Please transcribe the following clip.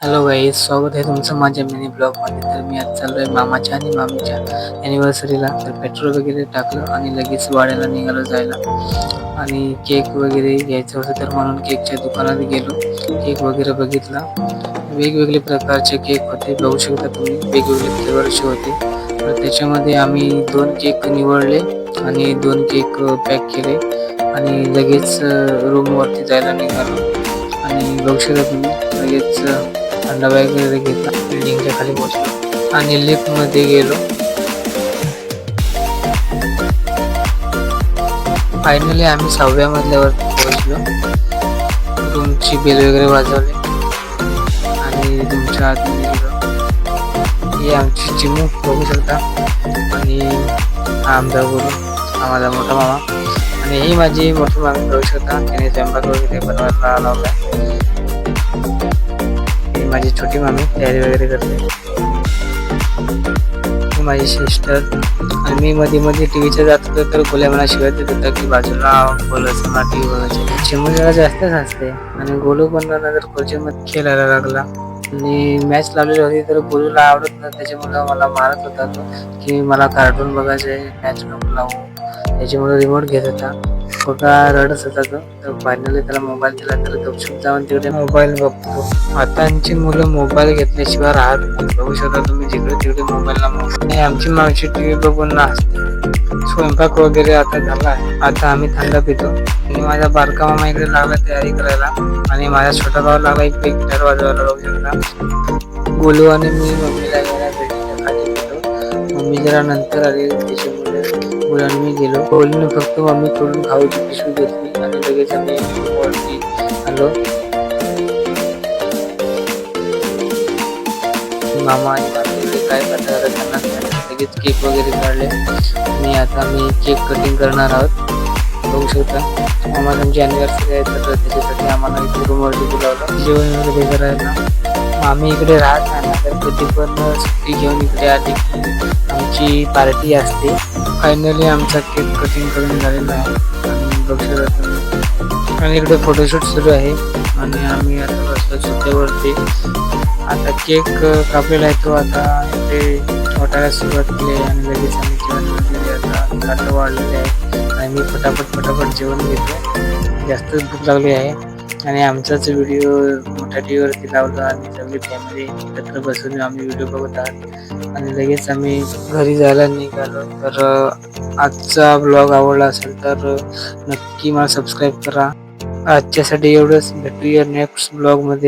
Hello guys, स्वागत आहे तुमचं माझ्या मिनी ब्लॉगमध्ये. तर मी आज चाललोय मामाच्या आणि मामीच्या ॲनिव्हर्सरीला. तर पेट्रोल वगैरे टाकलं आणि लगेच वाड्याला निघालो जायला. आणि केक वगैरे घ्यायचं होतं, तर म्हणून केकच्या दुकानात गेलो. केक वगैरे बघितला. वेगवेगळे प्रकारचे केक होते, बघू शकता तुम्ही, वेगवेगळे फ्लेवरचे होते. तर त्याच्यामध्ये आम्ही 2 केक निवडले आणि 2 केक पॅक केले आणि लगेच रूमवरती जायला निघालो. आणि बघू शकता तुम्ही, लगेच थंडा वगैरे घेतला, बिल्डिंगच्या खाली पोहोचलो आणि लिफ्ट मध्ये गेलो. फायनली आम्ही 6व्या मजल्यावर पोहोचलो. रूमची बेल वगैरे वाजवली आणि रूमच्या आत गेलो. ही आमची चिमू बघू शकता आणि हा आमचा गुरु, हा माझा मोठा मामा आणि ही माझी मोठी मामी बघू शकता. त्याने स्वयंपाक वगैरे बनवायला लावलाय. ही माझी छोटी मामी तयारी वगैरे करते. माझी सिस्टर आणि मी मध्ये मध्ये टीव्हीच्या जात होतो, तर गोल्या मला शिवाय देत होता की बाजूला बोलायचं ना, टीव्ही बघायची. चिमू जरा जास्तच असते आणि गोलू पण नंतर खुर्चीमध्ये खेळायला लागला आणि मॅच लावलेली होती, तर गोलूला आवडत नाही. त्याच्यामुळे मला मारत होता तो की मला कार्टून बघायचं आहे, मॅच नको लावू. त्याच्यामुळे रिमोट घेत होता. खोटा रडत होता तो. तर फायनली त्याला मोबाईल दिला, तर गपचूप जाऊन तिकडे मोबाईल बघतो. आताची मुलं मोबाईल घेतल्याशिवाय राहत नाही. बघू शकता तुम्ही, जिकडे तिकडे मोबाईलला मोबाईल. आमची मावशी टीव्ही बघून नाचते. स्वयंपाक वगैरे आता झाला आहे. आता आम्ही थंड पितो आणि माझा बारका मामा इकडे लागला तयारी करायला आणि माझा छोटा भाऊ लागला इकडे गिटार वाजवायला. बघू शकता. गोलू आणि मी मम्मीला घ्यायला बिल्डिंगच्या खाली गेलो. मम्मी जरा नंतर आली, त्याच्यामुळे गोलू आणि मी गेलो. गोलूने फक्त मम्मी कडून खाऊची पिशवी घेतली आणि लगेच आम्ही वरती आलो. मामा आणि मामी काय करणार, त्यांना लगेच केक वगैरे काढले आणि आता आम्ही केक कटिंग करणार आहोत. बघू शकता, मामा आमची अॅनिव्हर्सरी आहे, तर त्याच्यासाठी आम्हाला इथे रूमवरती बोलावलं जेवण वगैरे करायला. आम्ही इकडे राहत नाही ना, तर कधी पण सुट्टी घेऊन इकडे आली की आमची पार्टी असते. फायनली आमचा केक कटिंग करून झालेला आहे आणि बघू शकता तुम्ही. आणि इकडे फोटोशूट सुरू आहे आणि आम्ही आता बसलो सुट्ट्यावरती. आता केक कापलेला आहे, तो आता इथे वाटायला सुरुवात केली आहे आणि लगेच आम्ही जेवण घेतलेले. आता ताटं वाढलेले आहे आणि मी फटाफट जेवण घेतो. जास्त भूक लागली आहे आणि आमचाच व्हिडिओ मोठ्या टीव्हीवरती लावला आणि सगळी फॅमिली एकत्र बसून आम्ही व्हिडिओ बघत आहोत आणि लगेच आम्ही घरी जायला निघालो. तर आजचा ब्लॉग आवडला असेल तर नक्की मला सबस्क्राईब करा. आजच्यासाठी एवढंच. भेटूया नेक्स्ट ब्लॉगमध्ये.